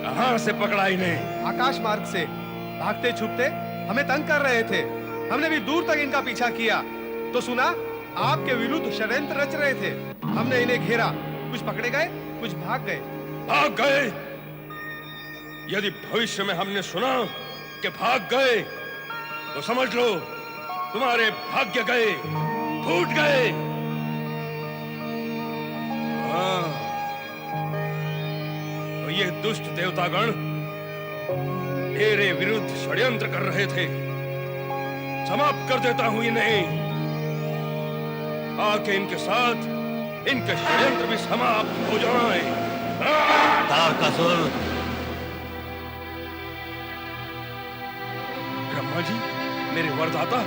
कहां से पकड़ा इन्हें? आकाश मार्ग से भागते छुपते हमें तंग कर रहे थे। हमने भी दूर तक इनका पीछा किया तो सुना आपके विरुद्ध षड्यंत्र रच रहे थे। हमने इन्हें घेरा, कुछ पकड़े गए, कुछ भाग गए। भाग गए? यदि भविष्य में हमने सुना कि भाग गए तो समझ लो तुम्हारे भाग्य गए, फूट गए। हाँ, तो ये दुष्ट देवतागण मेरे विरुद्ध षड्यंत्र कर रहे थे। समाप्त कर देता हूं इन्हें। आके इनके साथ इनके षड्यंत्र भी समाप्त हो जाएं। तारकासुर! ब्रह्मा जी, मेरे वरदाता।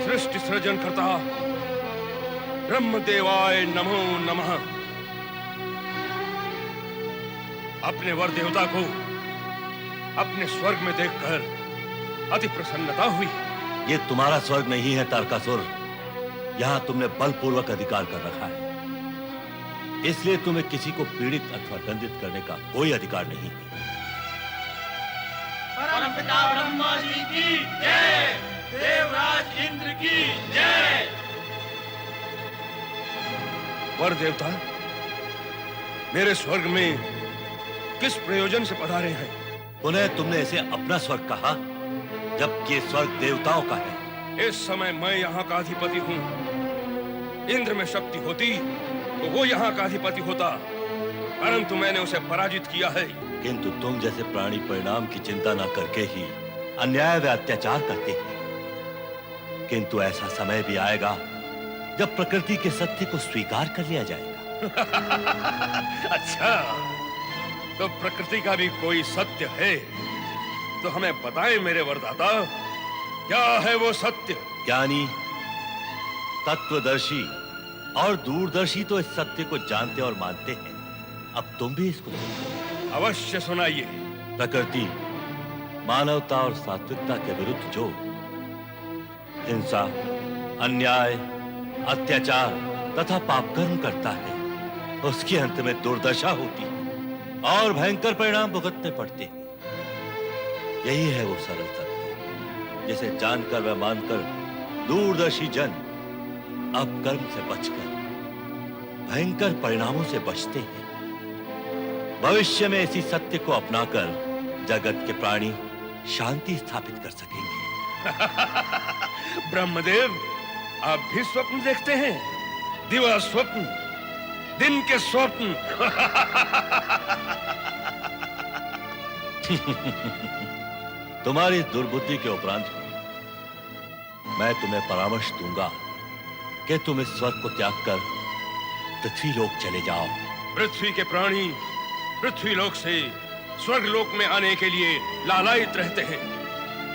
सृष्टि सृजन करता ब्रह्मदेवाय नमो नमः। अपने वर देवता को अपने स्वर्ग में देखकर अति प्रसन्नता हुई। ये तुम्हारा स्वर्ग नहीं है तारकासुर। यहां तुमने बलपूर्वक अधिकार कर रखा है, इसलिए तुम्हें किसी को पीड़ित अथवा दंडित करने का कोई अधिकार नहीं है। परमपिता ब्रह्मा जी की जय, देवराज इंद्र की जय। वर देवता, मेरे स्वर्ग में किस प्रयोजन से पधारे हैं? पुनः तुमने इसे अपना स्वर्ग कहा, जबकि स्वर्ग देवताओं का है। इस समय मैं यहाँ का अधिपति हूँ। इंद्र में शक्ति होती तो वो यहाँ का अधिपति होता, परंतु मैंने उसे पराजित किया है। किंतु तुम जैसे प्राणी परिणाम की चिंता न करके ही अन्याय व अत्याचार करते हैं। किंतु ऐसा समय भी आएगा जब प्रकृति के सत्य को स्वीकार कर लिया जाएगा। अच्छा, तो प्रकृति का भी कोई सत्य है तो हमें बताएं मेरे वरदाता, क्या है वो सत्य? ज्ञानी, तत्वदर्शी और दूरदर्शी तो इस सत्य को जानते और मानते हैं। अब तुम भी इसको सुनो। अवश्य सुनाइए। प्रकृति मानवता और सात्विकता के विरुद्ध जो हिंसा, अन्याय, अत्याचार तथा पापकर्म करता है, उसके अंत में दुर्दशा होती है और भयंकर परिणाम भुगतने पड़ते हैं। यही है वो सरल सत्य जिसे जानकर व मानकर दूरदर्शी जन अब कर्म से बचकर भयंकर परिणामों से बचते हैं। भविष्य में इसी सत्य को अपनाकर जगत के प्राणी शांति स्थापित कर सकेंगे। ब्रह्मदेव, आप भी स्वप्न देखते हैं? दिवा स्वप्न, दिन के स्वप्न। तुम्हारी दुर्बुद्धि के उपरांत मैं तुम्हें परामर्श दूंगा कि तुम इस स्वर्ग को त्याग कर पृथ्वी लोक चले जाओ। पृथ्वी के प्राणी पृथ्वी लोक से स्वर्ग लोक में आने के लिए लालायित रहते हैं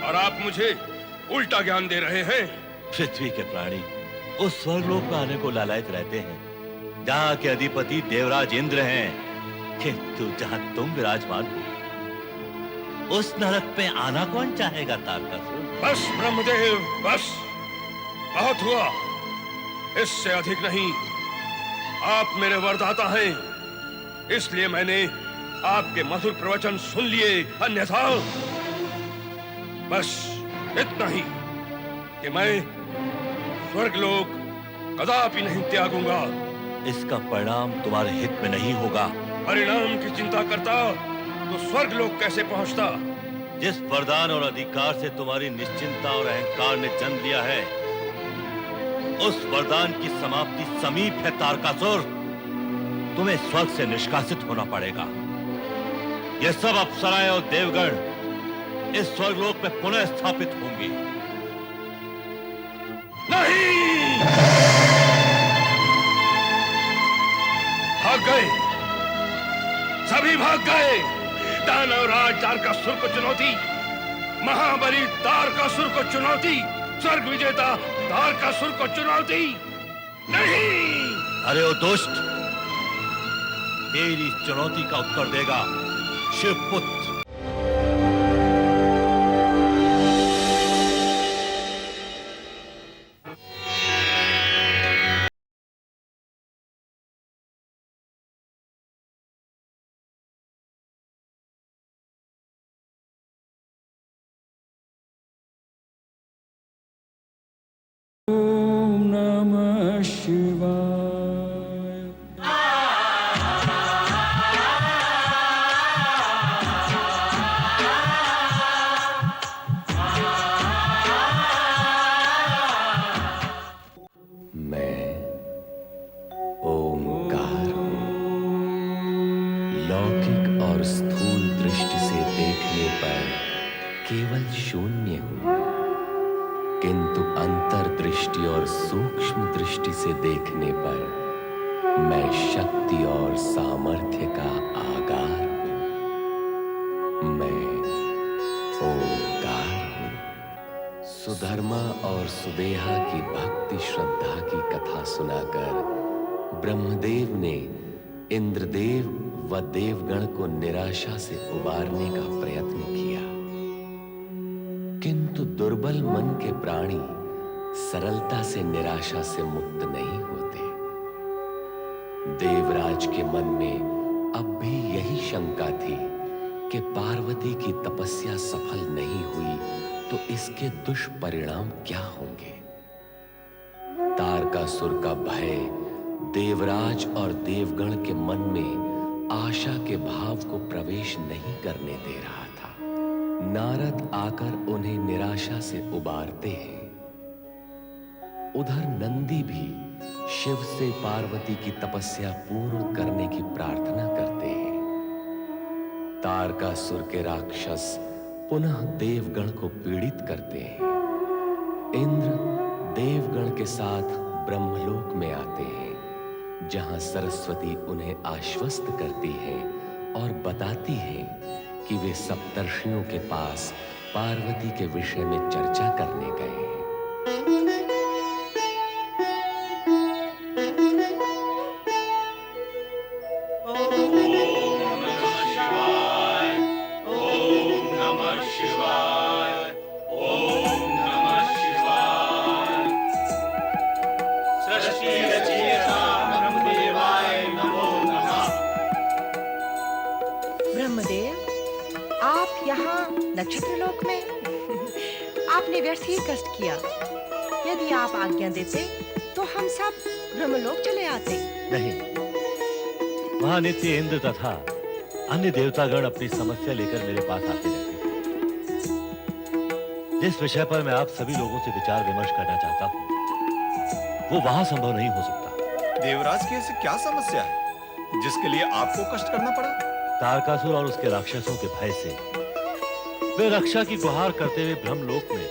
और आप मुझे उल्टा ज्ञान दे रहे हैं। पृथ्वी के प्राणी उस स्वर्ग लोक में आने को लालायित रहते हैं जहाँ के अधिपति देवराज इंद्र हैं, किंतु जहाँ तुम विराजमान हो उस नरक पे आना कौन चाहेगा तारकासुर? बस ब्रह्मदेव, बस, बहुत हुआ, इससे अधिक नहीं। आप मेरे वरदाता हैं, इसलिए मैंने आपके मधुर प्रवचन सुन लिए, अन्यथा बस इतना ही कि मैं स्वर्गलोक कदापि नहीं त्यागूंगा। इसका परिणाम तुम्हारे हित में नहीं होगा। परिणाम की चिंता करता तो स्वर्गलोक कैसे पहुंचता? जिस वरदान और अधिकार से तुम्हारी निश्चिंता और अहंकार ने जन्म लिया है, उस वरदान की समाप्ति समीप है तारकासुर। तुम्हें स्वर्ग से निष्कासित होना पड़ेगा। ये सब अप्सराएं और देवगण इस स्वर्गलोक में पुनः स्थापित होंगे। नहीं! भाग गए, सभी भाग गए। दानवराज तारकासुर को चुनौती, महाबली तारकासुर को चुनौती, स्वर्ग विजेता तारकासुर को चुनौती। नहीं! अरे ओ दुष्ट, तेरी चुनौती का उत्तर देगा शिवपुत्र। नमः शिवाय। मैं ओंकार हूं। लौकिक और स्थूल दृष्टि से देखने पर केवल शून्य हूं, किंतु अंतर्दृष्टि और सूक्ष्म दृष्टि से देखने पर मैं शक्ति और सामर्थ्य का आगार हूं। मैं ओंकार हूं। सुधर्मा और सुदेहा की भक्ति श्रद्धा की कथा सुनाकर ब्रह्मदेव ने इंद्रदेव व देवगण को निराशा से उबारने का प्रयत्न किया, किंतु दुर्बल मन के प्राणी सरलता से निराशा से मुक्त नहीं होते। देवराज के मन में अब भी यही शंका थी कि पार्वती की तपस्या सफल नहीं हुई तो इसके दुष्परिणाम क्या होंगे। तारकासुर का भय देवराज और देवगण के मन में आशा के भाव को प्रवेश नहीं करने दे रहा था। नारद आकर उन्हें निराशा से उबारते हैं। उधर नंदी भी शिव से पार्वती की तपस्या पूर्ण करने की प्रार्थना करते हैं। तारकासुर के राक्षस पुनः देवगण को पीड़ित करते हैं। इंद्र देवगण के साथ ब्रह्मलोक में आते हैं, जहां सरस्वती उन्हें आश्वस्त करती है और बताती है कि वे सप्तर्षियों के पास पार्वती के विषय में चर्चा करने गए हैं। ब्रह्मदेव, आप यहाँ नक्षत्रलोक में आपने व्यर्थ ही कष्ट किया। यदि आप आज्ञा देते तो हम सब ब्रह्मलोक चले आते। नहीं, वहां नित्य इंद्र तथा अन्य देवतागण अपनी समस्या लेकर मेरे पास आते रहते हैं। जिस विषय पर मैं आप सभी लोगों से विचार विमर्श करना चाहता हूँ, वो वहां संभव नहीं हो सकता। देवराज की ऐसी क्या समस्या है जिसके लिए आपको कष्ट करना पड़ा? तारकासुर और उसके राक्षसों के भय से वे रक्षा की गुहार करते हुए ब्रह्मलोक में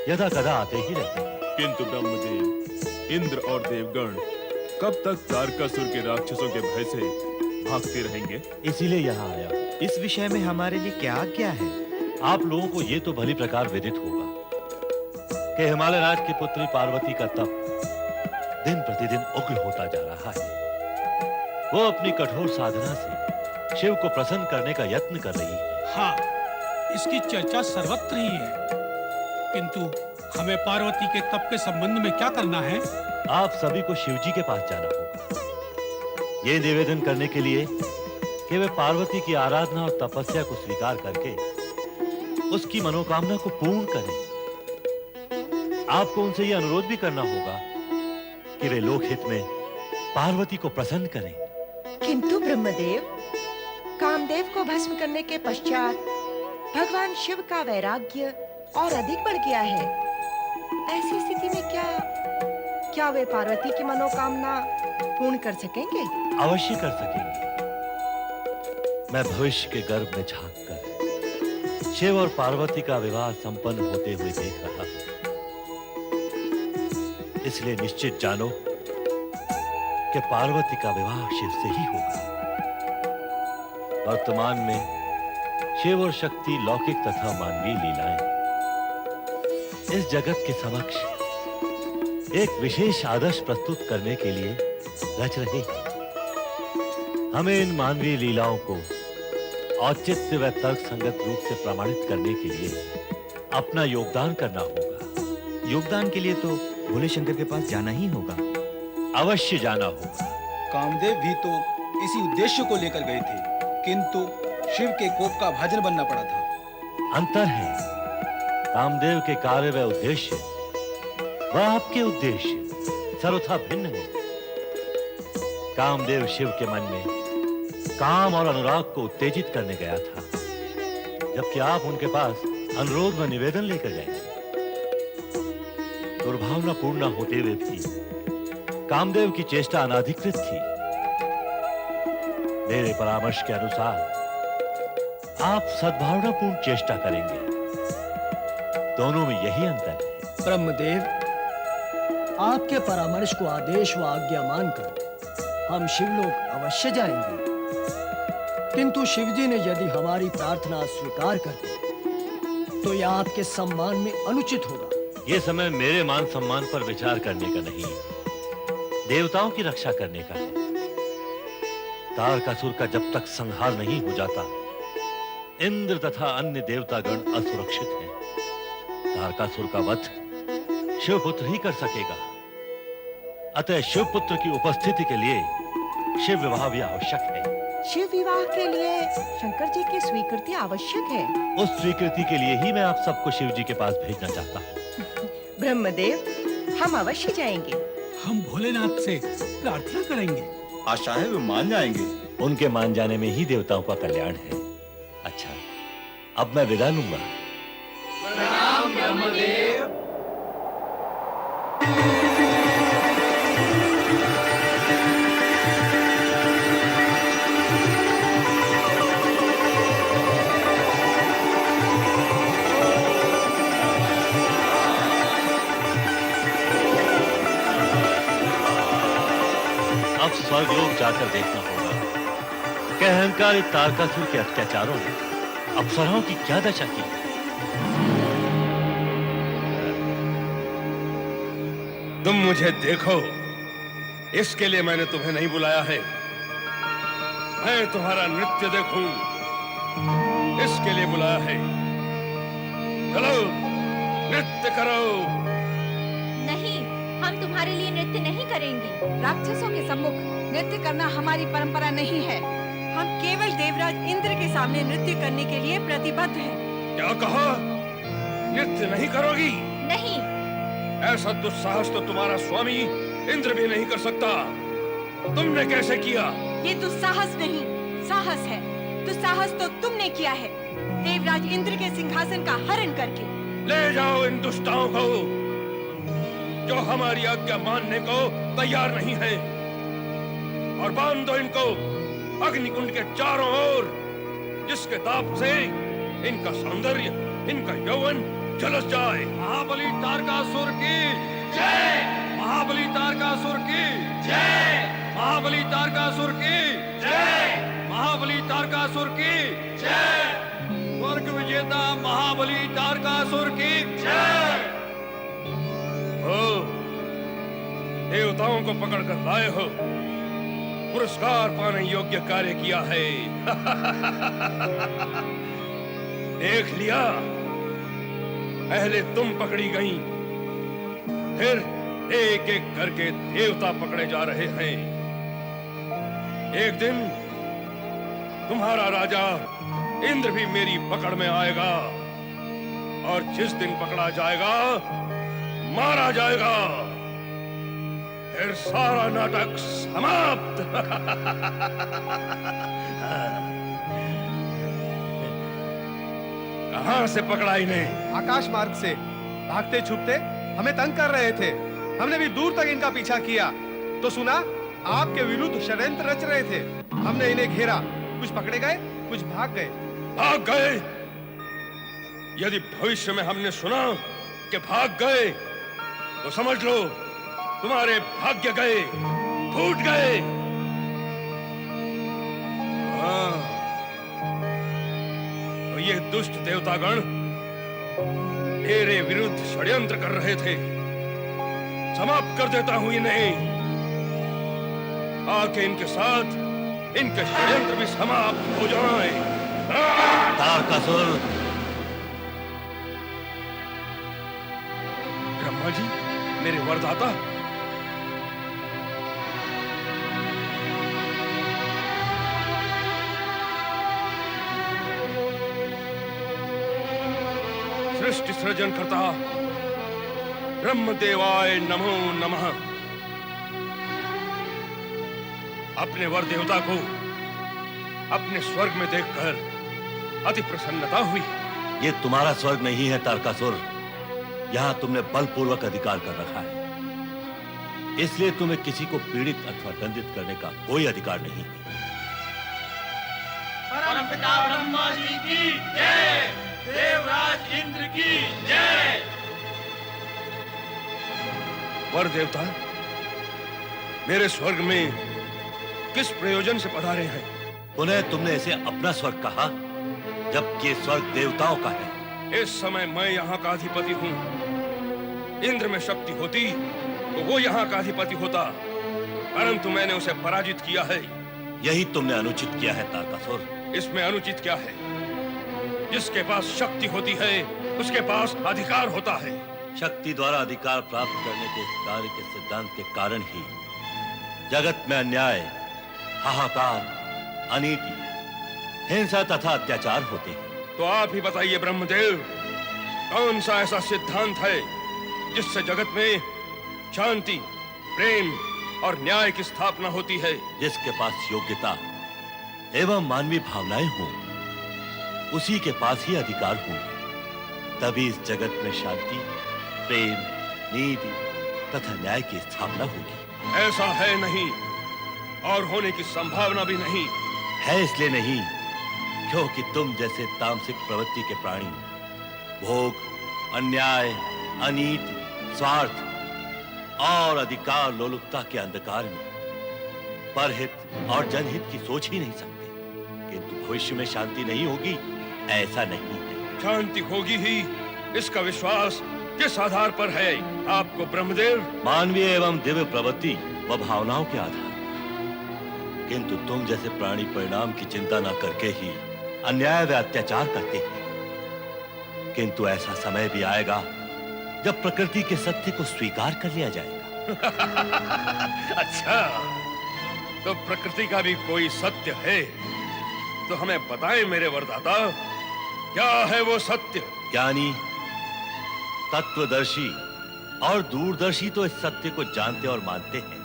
यदा कदा आते ही रहते हैं। किंतु ब्रह्मदेव, इंद्र और देवगण कब तक तारकासुर के राक्षसों के भय से भागते रहेंगे? इसीलिए यहाँ आया। इस विषय में हमारे लिए क्या आज्ञा है? आप लोगों को ये तो भली प्रकार विदित होगा कि हिमालय राज की पुत्री पार्वती का तप दिन प्रतिदिन उग्र होता जा रहा है। वो अपनी कठोर साधना से शिव को प्रसन्न करने का यत्न कर रही है। हाँ, इसकी चर्चा सर्वत्र ही है, किंतु हमें पार्वती के तप के संबंध में क्या करना है? आप सभी को शिवजी के पास जाना होगा, ये निवेदन करने के लिए कि वे पार्वती की आराधना और तपस्या को स्वीकार करके उसकी मनोकामना को पूर्ण करें। आपको उनसे यह अनुरोध भी करना होगा कि वे लोकहित में पार्वती को प्रसन्न करें। किंतु ब्रह्मदेव, कामदेव को भस्म करने के पश्चात भगवान शिव का वैराग्य और अधिक बढ़ गया है। ऐसी स्थिति में क्या वे पार्वती की मनोकामना पूर्ण कर सकेंगे? अवश्य कर सकेंगे। मैं भविष्य के गर्भ में झांक कर शिव और पार्वती का विवाह संपन्न होते हुए देख रहा हूं। इसलिए निश्चित जानो कि पार्वती का विवाह शिव से ही होगा। वर्तमान में शिव और शक्ति लौकिक तथा मानवीय लीलाएं इस जगत के समक्ष एक विशेष आदर्श प्रस्तुत करने के लिए रच रहे हैं। हमें इन मानवीय लीलाओं को औचित्य व तर्क संगत रूप से प्रमाणित करने के लिए अपना योगदान करना होगा। योगदान के लिए तो भोले शंकर के पास जाना ही होगा। अवश्य जाना होगा। कामदेव भी तो इसी उद्देश्य को लेकर गए थे, किंतु शिव के कोप का भाजन बनना पड़ा था। अंतर है। कामदेव के कार्य व उद्देश्य वह आपके उद्देश्य सर्वथा भिन्न है। कामदेव शिव के मन में काम और अनुराग को उत्तेजित करने गया था, जबकि आप उनके पास अनुरोध व निवेदन लेकर गए। दुर्भावना पूर्ण होते हुए भी कामदेव की चेष्टा अनाधिकृत थी। मेरे परामर्श के अनुसार आप सद्भावनापूर्ण चेष्टा करेंगे। दोनों में यही अंतर है। ब्रह्मदेव, आपके परामर्श को आदेश व आज्ञा मानकर हम शिवलोक अवश्य जाएंगे, किंतु शिवजी ने यदि हमारी प्रार्थना स्वीकार कर दी तो यह आपके सम्मान में अनुचित होगा। यह समय मेरे मान सम्मान पर विचार करने का नहीं, देवताओं की रक्षा करने का है। तारकासुर का जब तक संहार नहीं हो जाता, इंद्र तथा अन्य देवतागण असुरक्षित हैं। तारकासुर का वध शिवपुत्र ही कर सकेगा। अतः शिवपुत्र की उपस्थिति के लिए शिव विवाह भी आवश्यक है। शिव विवाह के लिए शंकर जी की स्वीकृति आवश्यक है। उस स्वीकृति के लिए ही मैं आप सबको शिव जी के पास भेजना चाहता हूँ। ब्रह्मदेव, हम अवश्य जाएंगे। हम भोलेनाथ से प्रार्थना करेंगे। आशा है वे मान जाएंगे। उनके मान जाने में ही देवताओं का कल्याण है। अच्छा, अब मैं विदा लूंगा। प्रणाम ब्रह्मदेव। अब स्वर्गलोक जाकर देखना होगा कि अहंकारी तारकासुर के अत्याचारों ने अप्सराओं की क्या दशा की। तुम मुझे देखो, इसके लिए मैंने तुम्हें नहीं बुलाया है। मैं तुम्हारा नृत्य देखूं, इसके लिए बुलाया है। चलो नृत्य करो। नहीं, हम तुम्हारे लिए नृत्य नहीं करेंगे। राक्षसों के सम्मुख नृत्य करना हमारी परंपरा नहीं है। हम केवल देवराज इंद्र के सामने नृत्य करने के लिए प्रतिबद्ध हैं। क्या कहा? नृत्य नहीं करोगी? नहीं। ऐसा दुस्साहस तो तुम्हारा स्वामी इंद्र भी नहीं कर सकता। तुमने कैसे किया? ये दुस्साहस नहीं, साहस है। दुस्साहस तो तुमने किया है, देवराज इंद्र के सिंहासन का हरण करके। ले जाओ इन दुष्टाओं को जो हमारी आज्ञा मानने को तैयार नहीं है, और बांध दो इनको अग्निकुंड के चारों ओर, जिसके ताप से इनका सौंदर्य, इनका यौवन झलस जाए। महाबली तारकासुर की जय। महाबली तारकासुर की जय। महाबली तारकासुर की जय। महाबली तारकासुर की जय। स्वर्ग विजेता महाबली तारकासुर की जय। देवताओं को पकड़कर लाए हो, पुरस्कार पाने योग्य कार्य किया है। देख लिया, पहले तुम पकड़ी गई, फिर एक एक करके देवता पकड़े जा रहे हैं। एक दिन तुम्हारा राजा इंद्र भी मेरी पकड़ में आएगा, और जिस दिन पकड़ा जाएगा, मारा जाएगा, फिर सारा नाटक समाप्त। कहां से पकड़ा इन्हें? आकाश मार्ग से भागते छुपते हमें तंग कर रहे थे। हमने भी दूर तक इनका पीछा किया तो सुना आपके विरुद्ध षड्यंत्र रच रहे थे। हमने इन्हें घेरा, कुछ पकड़े गए, कुछ भाग गए। भाग गए? यदि भविष्य में हमने सुना कि भाग गए तो समझ लो तुम्हारे भाग्य गए, फूट गए। तो ये दुष्ट देवतागण मेरे विरुद्ध षड्यंत्र कर रहे थे। समाप्त कर देता हूं इन्हें। आके इनके साथ इनके षड्यंत्र भी समाप्त हो जाएं। तारकासुर! ब्रह्मा जी, मेरे वरदाता, सृष्टि सृजन करता, ब्रह्मदेवाय नमो नमः। अपने वर देवता को अपने स्वर्ग में देखकर अति प्रसन्नता हुई। ये तुम्हारा स्वर्ग नहीं है तारकासुर, यहाँ तुमने बलपूर्वक अधिकार कर रखा है, इसलिए तुम्हें किसी को पीड़ित अथवा दंडित करने का कोई अधिकार नहीं है। परमपिता ब्रह्मा जी की जय, देवराज इंद्र की जय। वर देवता मेरे स्वर्ग में किस प्रयोजन से पधारे हैं? पुनः तुमने इसे अपना स्वर्ग कहा, जबकि ये स्वर्ग देवताओं का है। इस समय मैं यहाँ का अधिपति हूँ। इंद्र में शक्ति होती तो वो यहाँ का अधिपति होता, परंतु मैंने उसे पराजित किया है। यही तुमने अनुचित किया है तारकासुर। इसमें अनुचित क्या है? जिसके पास शक्ति होती है उसके पास अधिकार होता है। शक्ति द्वारा अधिकार प्राप्त करने के इस कार्य के सिद्धांत के कारण ही जगत में अन्याय, हाहाकार, अनीति, हिंसा तथा अत्याचार होते हैं। तो आप ही बताइए ब्रह्मदेव, कौन सा ऐसा सिद्धांत है जिससे जगत में शांति, प्रेम और न्याय की स्थापना होती है? जिसके पास योग्यता एवं मानवीय भावनाएं हों, उसी के पास ही अधिकार होंगे। तभी इस जगत में शांति, प्रेम, नीति तथा न्याय की स्थापना होगी। ऐसा है नहीं और होने की संभावना भी नहीं है। इसलिए नहीं क्योंकि तुम जैसे तामसिक प्रवृत्ति के प्राणी भोग, अन्याय, अनीति, स्वार्थ और अधिकार लोलुपता के अंधकार में परहित और जनहित की सोच ही नहीं सकते। किंतु भविष्य में शांति नहीं होगी, ऐसा नहीं है। शांति होगी ही, इसका विश्वास किस आधार पर है आपको ब्रह्मदेव? मानवीय एवं दिव्य प्रवृत्ति व भावनाओं के आधार। किंतु तुम जैसे प्राणी परिणाम की चिंता न करके ही अन्याय व अत्याचार करते हैं। किंतु ऐसा समय भी आएगा जब प्रकृति के सत्य को स्वीकार कर लिया जाएगा। अच्छा, तो प्रकृति का भी कोई सत्य है तो हमें बताएं मेरे वरदाता, क्या है वो सत्य? ज्ञानी, तत्वदर्शी और दूरदर्शी तो इस सत्य को जानते और मानते हैं।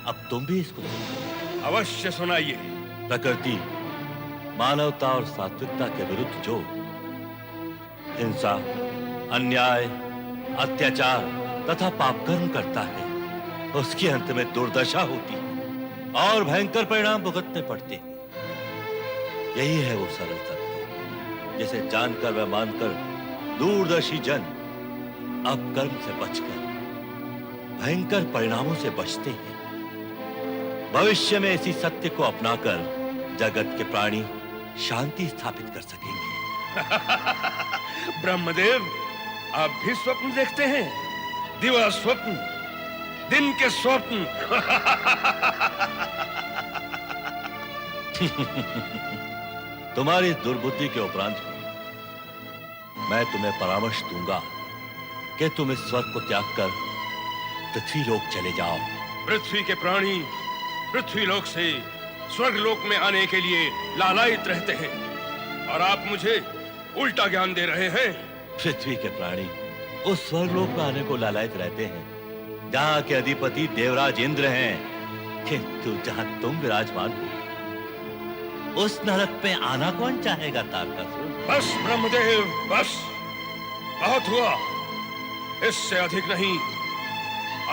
अब तुम भी इसको सुनो। अवश्य सुनाइए। प्रकृति मानवता और सात्विकता के विरुद्ध जो हिंसा, अन्याय, अत्याचार तथा पापकर्म करता है, उसके अंत में दुर्दशा होती है और भयंकर परिणाम भुगतने पड़ते हैं। यही है वो सरल सत्य जिसे जानकर व मानकर दूरदर्शी जन अब कर्म से बचकर भयंकर परिणामों से बचते हैं। भविष्य में इसी सत्य को अपनाकर जगत के प्राणी शांति स्थापित कर सकेंगे। ब्रह्मदेव, आप भी स्वप्न देखते हैं? दिवा स्वप्न, दिन के स्वप्न। तुम्हारी दुर्बुद्धि के उपरांत मैं तुम्हें परामर्श दूंगा कि तुम इस स्वर्ग को त्याग कर पृथ्वी लोक चले जाओ। पृथ्वी के प्राणी पृथ्वी लोक से स्वर्ग लोक में आने के लिए लालायित रहते हैं और आप मुझे उल्टा ज्ञान दे रहे हैं। पृथ्वी के प्राणी उस स्वर्ग लोक में आने को लालायित रहते हैं जहाँ के अधिपति देवराज इंद्र हैं, किंतु जहाँ तुम विराजमान हो उस नरक पे आना कौन चाहेगा तारकासुर? बस ब्रह्मदेव, बस, बहुत हुआ, इससे अधिक नहीं।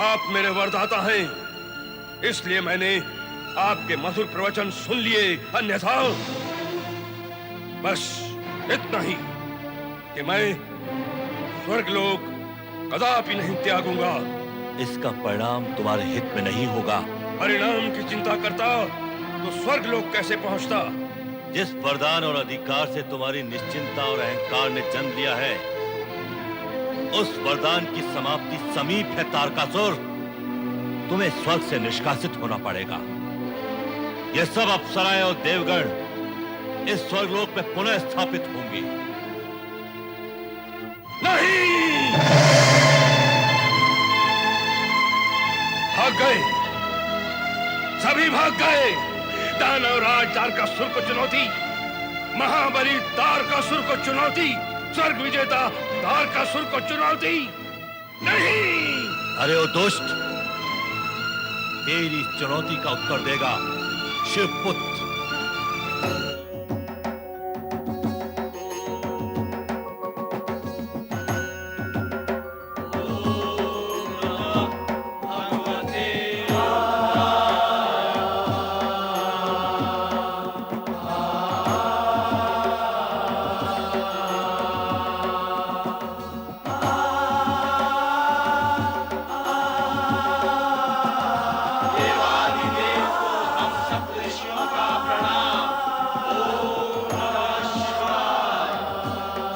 आप मेरे वरदाता हैं, इसलिए मैंने आपके मधुर प्रवचन सुन लिए, अन्यथा बस इतना ही कि मैं स्वर्गलोक कदापि नहीं त्यागूंगा। इसका परिणाम तुम्हारे हित में नहीं होगा। परिणाम की चिंता करता तो स्वर्गलोक कैसे पहुंचता? जिस वरदान और अधिकार से तुम्हारी निश्चिंता और अहंकार ने जन्म लिया है, उस वरदान की समाप्ति समीप है तारकासुर। तुम्हें स्वर्ग से निष्कासित होना पड़ेगा। ये सब अप्सराएं और देवगण इस स्वर्गलोक में पुनः स्थापित होंगे। नहीं! भाग गए, सभी भाग गए। दानवराज तारकासुर को चुनौती, महाबली तारकासुर को चुनौती, स्वर्ग विजेता तारकासुर को चुनौती। नहीं। अरे ओ दुष्ट, तेरी चुनौती का उत्तर देगा शिवपुत्र।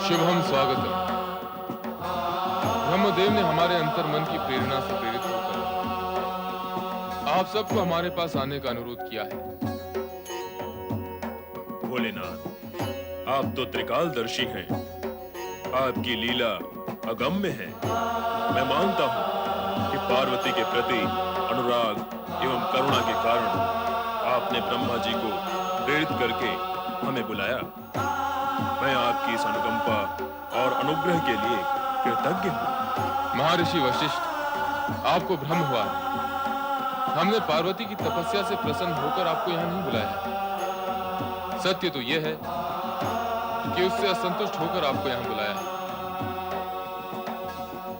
शुभम स्वागतम। ब्रह्मदेव ने हमारे अंतर मन की प्रेरणा से प्रेरित होकर आप सबको हमारे पास आने का अनुरोध किया है। भोलेनाथ, आप तो त्रिकालदर्शी हैं। आपकी लीला अगम्य है। मैं मानता हूँ कि पार्वती के प्रति अनुराग एवं करुणा के कारण आपने ब्रह्मा जी को प्रेरित करके हमें बुलाया। मैं आपकी इस अनुकंपा और अनुग्रह के लिए कृतज्ञ हूँ। महर्षि वशिष्ठ, आपको भ्रम हुआ है। हमने पार्वती की तपस्या से प्रसन्न होकर आपको यहाँ नहीं बुलाया। सत्य तो यह है कि उससे असंतुष्ट होकर आपको यहाँ बुलाया है।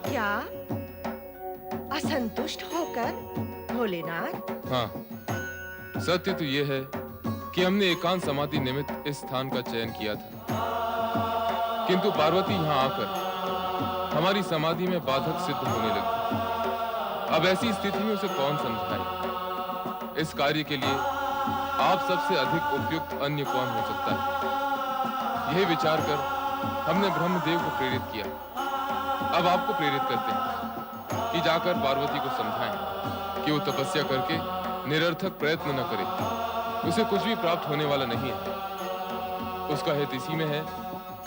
क्या असंतुष्ट होकर, भोलेनाथ? हाँ, सत्य तो यह है कि हमने एकांत समाधि निमित्त इस स्थान का चयन किया था, किंतु पार्वती यहाँ आकर हमारी समाधि में बाधक सिद्ध होने लगी। अब ऐसी स्थिति में उसे कौन समझाए? इस कार्य के लिए आप सबसे अधिक उपयुक्त अन्य कौन हो सकता है? यह विचार कर हमने ब्रह्मदेव को प्रेरित किया। अब आपको प्रेरित करते हैं कि जाकर पार्वती को समझाएं कि वो तपस्या करके निरर्थक प्रयत्न न करे। उसे कुछ भी प्राप्त होने वाला नहीं है। उसका हित इसी में है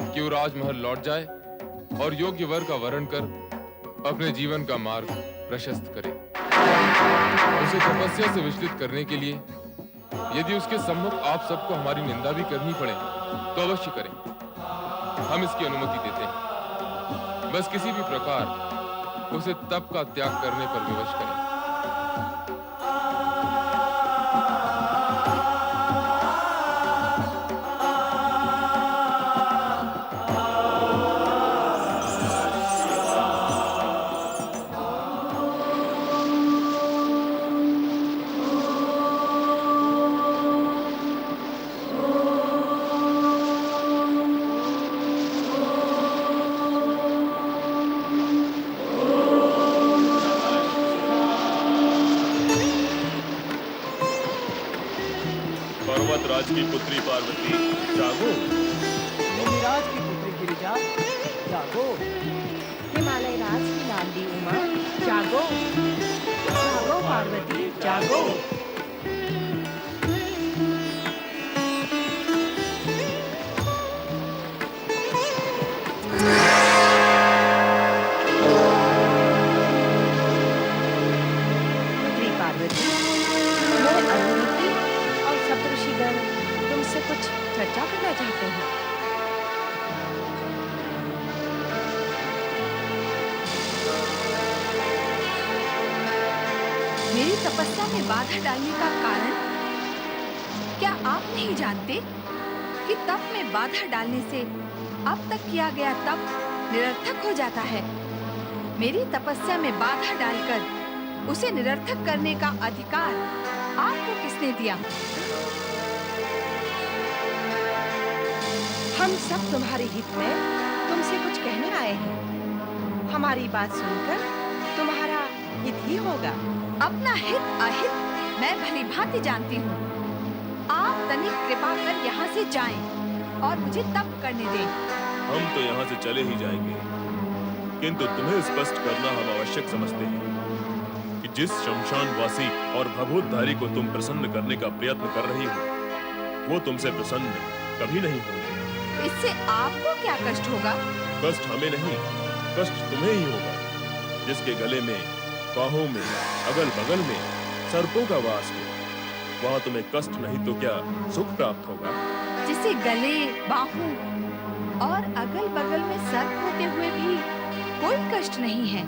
कि वो राजमहल लौट जाए और योग्य वर का वरण कर अपने जीवन का मार्ग प्रशस्त करे। उसे तपस्या से विचलित करने के लिए यदि उसके सम्मुख आप सबको हमारी निंदा भी करनी पड़े तो अवश्य करें। हम इसकी अनुमति देते हैं। बस किसी भी प्रकार उसे तप का त्याग करने पर विवश करें। पर्वतराज की पुत्री पार्वती, जागो। मुनिराज की पुत्री गिरिजा, जागो। हिमालय राज की लाडली उमा, जागो। जागो पार्वती, जागो। पुत्री पार्वती, मैं अरुंधति और सप्तऋषिगण तुमसे कुछ चर्चा करना चाहते हैं। मेरी तपस्या में बाधा डालने का कारण? क्या आप नहीं जानते कि तप में बाधा डालने से अब तक किया गया तप निरर्थक हो जाता है? मेरी तपस्या में बाधा डालकर उसे निरर्थक करने का अधिकार आपको किसने दिया? हम सब तुम्हारे हित में तुमसे कुछ कहने आए हैं। हमारी बात सुनकर तुम्हारा हित ही होगा। अपना हित अहित मैं भली भांति जानती हूँ। आप तनिक कृपा कर यहाँ से जाएं और मुझे तप करने दें। हम तो यहाँ से चले ही जाएंगे, किंतु तुम्हें स्पष्ट करना हम आवश्यक समझते हैं कि जिस शमशानवासी और भभूतधारी को तुम प्रसन्न करने का प्रयत्न कर रही हो, वो तुमसे प्रसन्न कभी नहीं होंगे। इससे आपको क्या कष्ट होगा? कष्ट हमें नहीं, कष्ट तुम्हें ही होगा। जिसके गले में, बाहों में, अगल बगल में सर्पों का वास हो, वहाँ तुम्हें कष्ट नहीं तो क्या सुख प्राप्त होगा? जिसे गले, बाहों और अगल बगल में सर्प होते हुए भी कोई कष्ट नहीं है,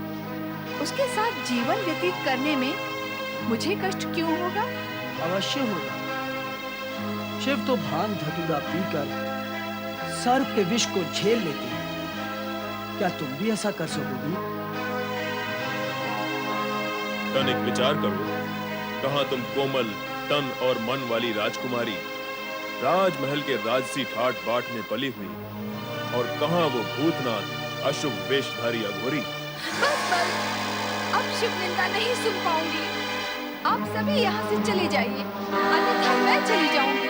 उसके साथ जीवन व्यतीत करने में मुझे कष्ट क्यों होगा? अवश्य होगा। शिव तो भांग धतूरा पीकर सर्प के विष को झेल लेते हैं। क्या तुम भी ऐसा कर सकोगी? तनिक विचार करो, कहाँ तुम कोमल तन और मन वाली राजकुमारी राजमहल के राजसी ठाट बाट में पली हुई, और कहाँ वो भूतनाथ अशुभ वेशधारी अघोरी। बस बस, अब शिव निंदा नहीं सुन पाऊंगी। आप सभी यहाँ से चले जाइए, अन्यथा मैं चली जाऊंगी।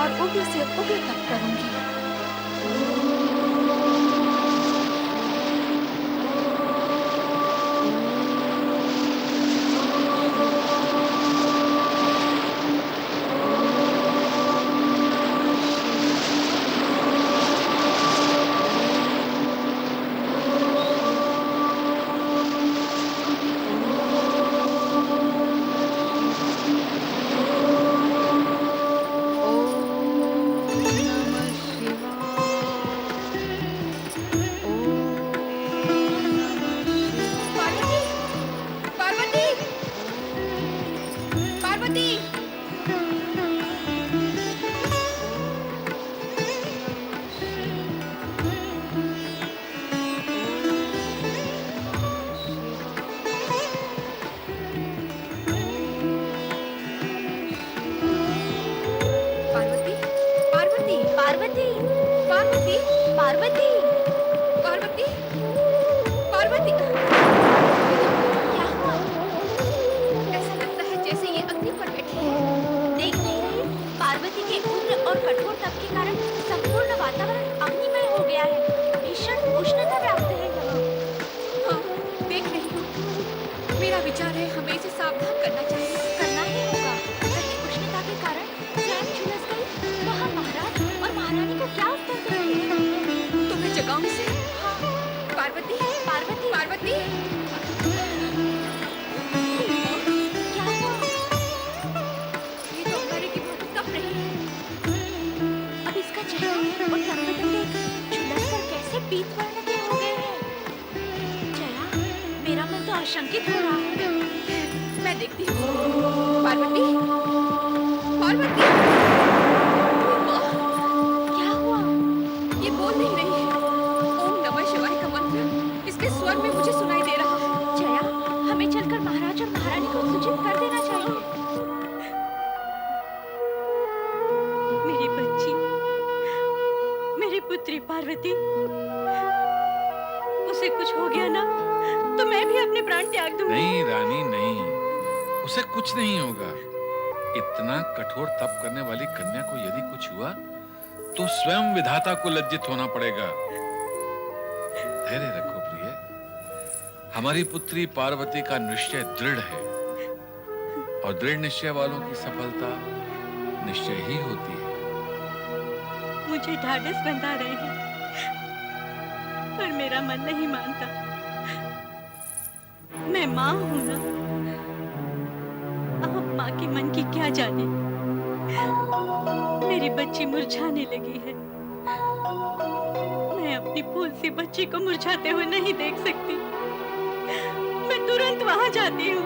और उग्र से उग्र तप करूंगी। आशंकित हो रहा है। मैं देखती हूँ। पार्वती, पार्वती, क्या हुआ? ये बोल नहीं रही है। ओम नमः शिवाय का मंत्र इसके स्वर में मुझे सुनाई दे रहा है। जया, हमें चलकर महाराज और महारानी को सूचित कर देना चाहिए। मेरी बच्ची, मेरी पुत्री पार्वती, उसे कुछ हो गया ना तो मैं भी अपने प्राण त्याग दूंगी। नहीं रानी नहीं, उसे कुछ नहीं होगा। इतना कठोर तप करने वाली कन्या को यदि कुछ हुआ तो स्वयं विधाता को लज्जित होना पड़ेगा। धैर्य रखो प्रिय, हमारी पुत्री पार्वती का निश्चय दृढ़ है और दृढ़ निश्चय वालों की सफलता निश्चय ही होती है। मुझे ढाढ़स बंधा रहे हैं पर मेरा मन नहीं मानता। मैं माँ हूं ना, आप माँ के मन की क्या जाने। मेरी बच्ची मुरझाने लगी है। मैं अपनी फूल सी बच्ची को मुरझाते हुए नहीं देख सकती। मैं तुरंत वहां जाती हूँ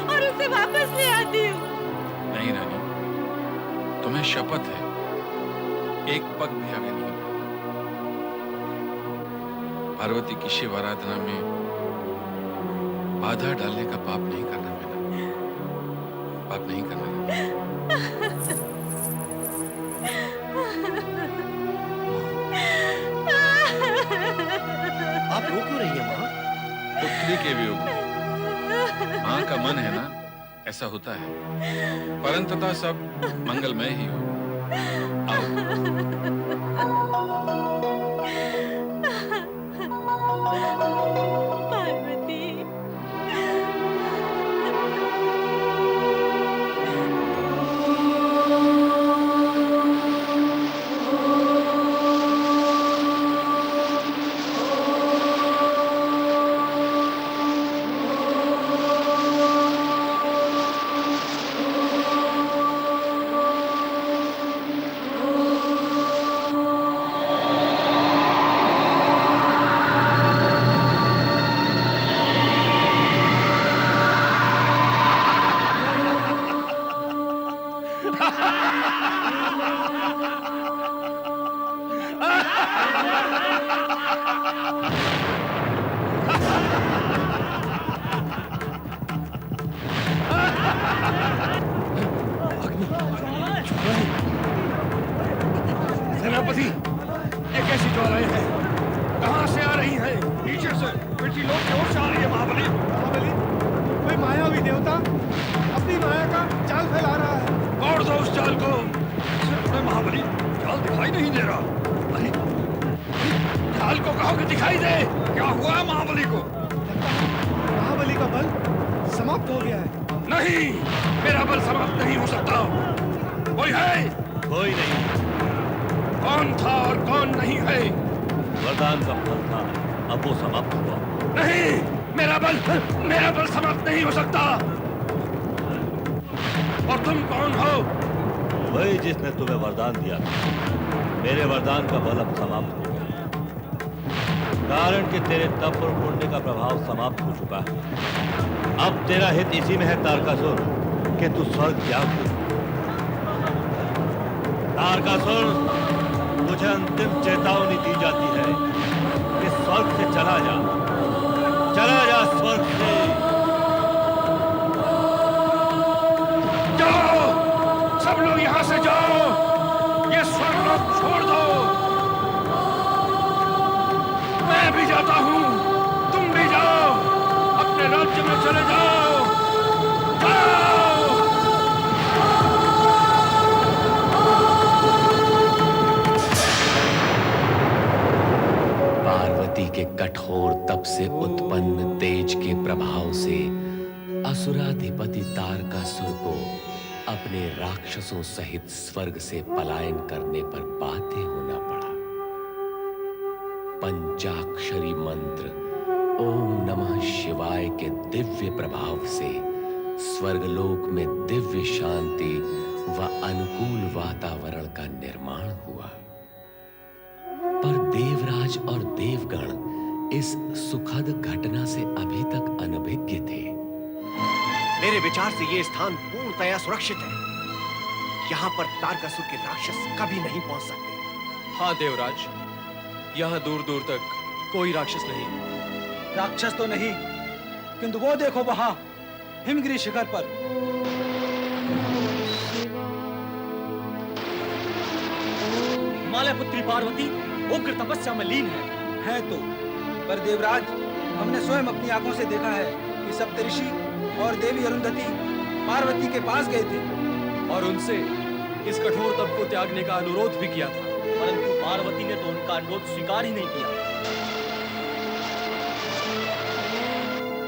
और उसे वापस ले आती हूँ। नहीं रानी, तुम्हें शपथ है, एक पग भी आगे नहीं। पार्वती की शिव आराधना में बाधा डालने का पाप नहीं करना मैंने, पाप नहीं करना। आप रो क्यों रही है माँ? पुत्री के वियोग में माँ का मन है ना, ऐसा होता है। परंतु सब मंगलमय ही होगा। आओ। जाल को। अरे महाबली, जाल दिखाई नहीं दे रहा। अरे जाल को कहो कि दिखाई दे। क्या हुआ महाबली को? महाबली का बल समाप्त हो गया है। नहीं, मेरा बल समाप्त नहीं हो सकता। कोई है? कोई नहीं। कौन था और कौन नहीं है? वरदान का फल था, अब वो समाप्त हुआ। नहीं, मेरा बल समाप्त नहीं हो सकता। और तुम कौन हो? वही जिसने तुम्हें वरदान दिया था। मेरे वरदान का बल अब समाप्त हो गया, कारण कि तेरे तप और पुण्य का प्रभाव समाप्त हो चुका है। अब तेरा हित इसी में है तारकासुर कि तू स्वर्ग त्याग दे। तारकासुर, तुझे अंतिम चेतावनी दी जाती है कि स्वर्ग से चला जा स्वर्ग से। जाओ, सब लोग यहाँ से जाओ। ये स्वर्गलोक छोड़ दो। मैं भी जाता हूँ, तुम भी जाओ, अपने राज्य में चले जाओ। पार्वती के कठोर तप से उत्पन्न तेज के प्रभाव से असुराधिपति तारकासुर को अपने राक्षसों सहित स्वर्ग से पलायन करने पर बाध्य होना पड़ा। पंचाक्षरी मंत्र ओम नमः शिवाय के दिव्य प्रभाव से स्वर्गलोक में दिव्य शांति व अनुकूल वातावरण का निर्माण हुआ। पर देवराज और देवगण इस सुखद घटना से अभी तक अनभिज्ञ थे। मेरे विचार से ये स्थान पूर्णतया सुरक्षित है। यहाँ पर तारकासुर के राक्षस कभी नहीं पहुंच सकते। हाँ देवराज, यहाँ दूर दूर तक कोई राक्षस नहीं। राक्षस तो नहीं, किंतु वो देखो वहां हिमगिरी शिखर पर हिमालय पुत्री पार्वती उग्र तपस्या में लीन है तो। पर देवराज, हमने स्वयं अपनी आंखों से देखा है कि सप्तऋषि और देवी अरुंधति पार्वती के पास गए थे और उनसे इस कठोर तप को त्यागने का अनुरोध भी किया था, परंतु पार्वती ने तो उनका अनुरोध स्वीकार ही नहीं किया।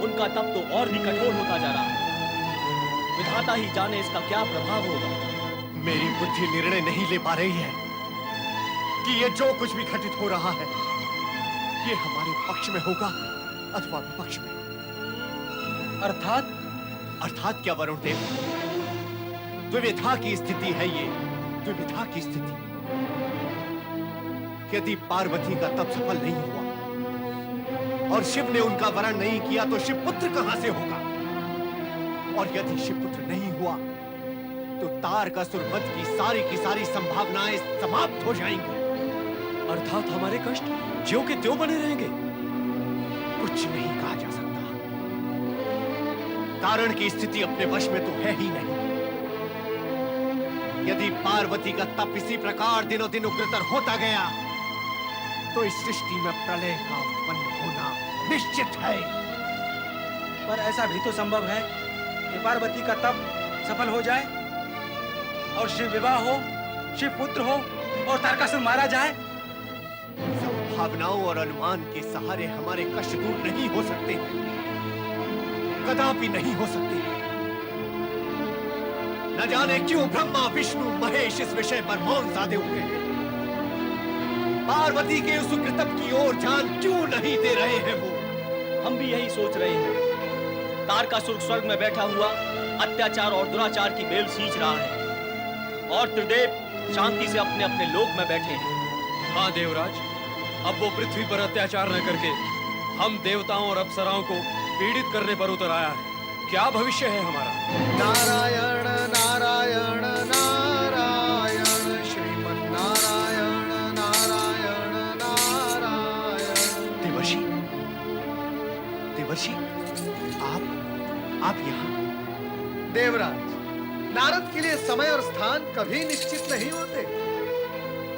उनका तप तो और भी कठोर होता जा रहा है। विधाता ही जाने इसका क्या प्रभाव होगा। मेरी बुद्धि निर्णय नहीं ले पा रही है कि ये जो कुछ भी घटित हो रहा है, ये हमारे पक्ष में होगा अथवा विपक्ष में। अर्थात क्या वरुण देव? द्विविधा की स्थिति है ये, द्विविधा की स्थिति। यदि पार्वती का तप सफल नहीं हुआ और शिव ने उनका वरण नहीं किया तो शिवपुत्र कहां से होगा? और यदि शिवपुत्र नहीं हुआ तो तारकासुर वध की सारी संभावनाएं समाप्त हो जाएंगी। अर्थात हमारे कष्ट ज्यों के त्यों बने रहेंगे। कुछ नहीं कहा जा सकता, कारण की स्थिति अपने वश में तो है ही नहीं। यदि पार्वती का तप इसी प्रकार दिनों दिन उग्रतर होता गया तो इस सृष्टि में प्रलय का उत्पन्न होना निश्चित है। पर ऐसा भी तो संभव है कि पार्वती का तप सफल हो जाए और शिव विवाह हो, शिव पुत्र हो और तारकासुर मारा जाए। भावनाओं और अनुमान के सहारे हमारे कष्ट दूर नहीं हो सकते, कदापि नहीं हो सकते। न जाने क्यों ब्रह्मा विष्णु महेश इस विषय पर मौन साधे हुए हैं। पार्वती के उस उग्रतप की ओर ध्यान क्यों नहीं दे रहे हैं वो? हम भी यही सोच रहे हैं। तारकासुर स्वर्ग में बैठा हुआ अत्याचार और दुराचार की बेल सींच रहा है और त्रिदेव शांति से अपने अपने लोक में बैठे हैं। हाँ देवराज, अब वो पृथ्वी पर अत्याचार न करके हम देवताओं और अप्सराओं को पीड़ित करने पर उतर आया है। क्या भविष्य है हमारा? नारायण नारायण नारायण श्रीमन्नारायण नारायण नारायण। देवर्षि, देवर्षि, आप यहाँ? देवराज, नारद के लिए समय और स्थान कभी निश्चित नहीं होते,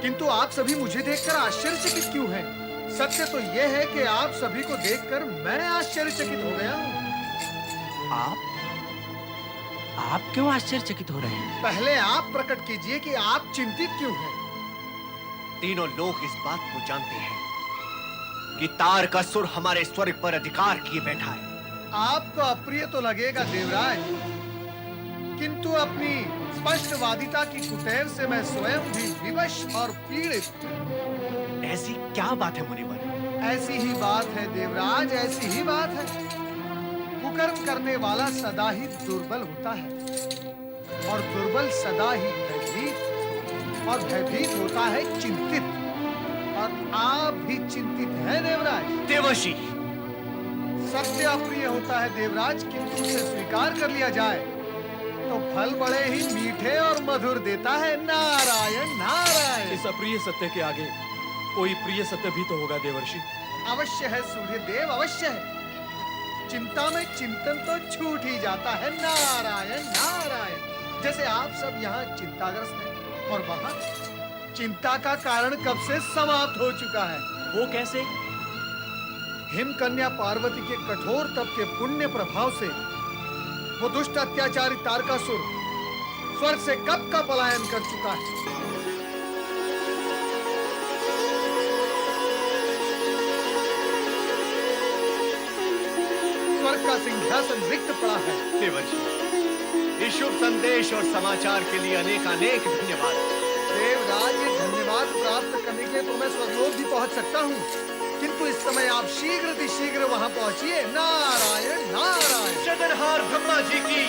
किंतु आप सभी मुझे देखकर आश्चर्यचकित क्यों हैं? सत्य तो यह है कि आप सभी को देखकर मैं आश्चर्यचकित हो गया हूँ। आप क्यों आश्चर्यचकित हो रहे हैं? पहले आप प्रकट कीजिए कि आप चिंतित क्यों हैं? तीनों लोग इस बात को जानते हैं कि तारकासुर हमारे स्वर्ग पर अधिकार किए बैठा है। आपको अप्रिय तो लगेगा देवराज, किंतु अपनी स्पष्टवादिता की कुटेव से मैं स्वयं भी विवश और पीड़ित। ऐसी क्या बात है मुनिवर? ऐसी ही बात है देवराज, ऐसी ही बात है। कुकर्म करने वाला सदा ही दुर्बल होता है और दुर्बल सदा ही भयभीत और भयभीत होता है चिंतित। और आप भी चिंतित हैं देवराज। देवर्षि, सत्य अप्रिय होता है देवराज, किंतु उसे स्वीकार कर लिया जाए तो फल बड़े ही मीठे और मधुर देता है। नारायण नारायण। इस अप्रिय सत्य के आगे कोई प्रिय सत्य भी तो होगा देवर्षि। अवश्य है सूर्यदेव, अवश्य है। चिंता में चिंतन तो छूट ही जाता है। नारायण नारायण। जैसे आप सब यहाँ चिंताग्रस्त हैं और वहाँ चिंता का कारण कब से समाप्त हो चुका है। वो कैसे? हिमकन्या पार्वती के कठोर तप के पुण्य प्रभाव से वो दुष्ट अत्याचारी तारकासुर स्वर्ग से कब का पलायन कर चुका है। स्वर्ग का सिंहासन रिक्त पड़ा है। देवर्षि, इस शुभ संदेश और समाचार के लिए अनेकानेक धन्यवाद। देवराज, ये धन्यवाद प्राप्त करने के लिए तो मैं स्वर्गलोक भी पहुंच सकता हूँ, किंतु इस समय आप शीघ्र वहां पहुंचिए। नारायण नारायण। जगन्हार ब्रह्मा जी की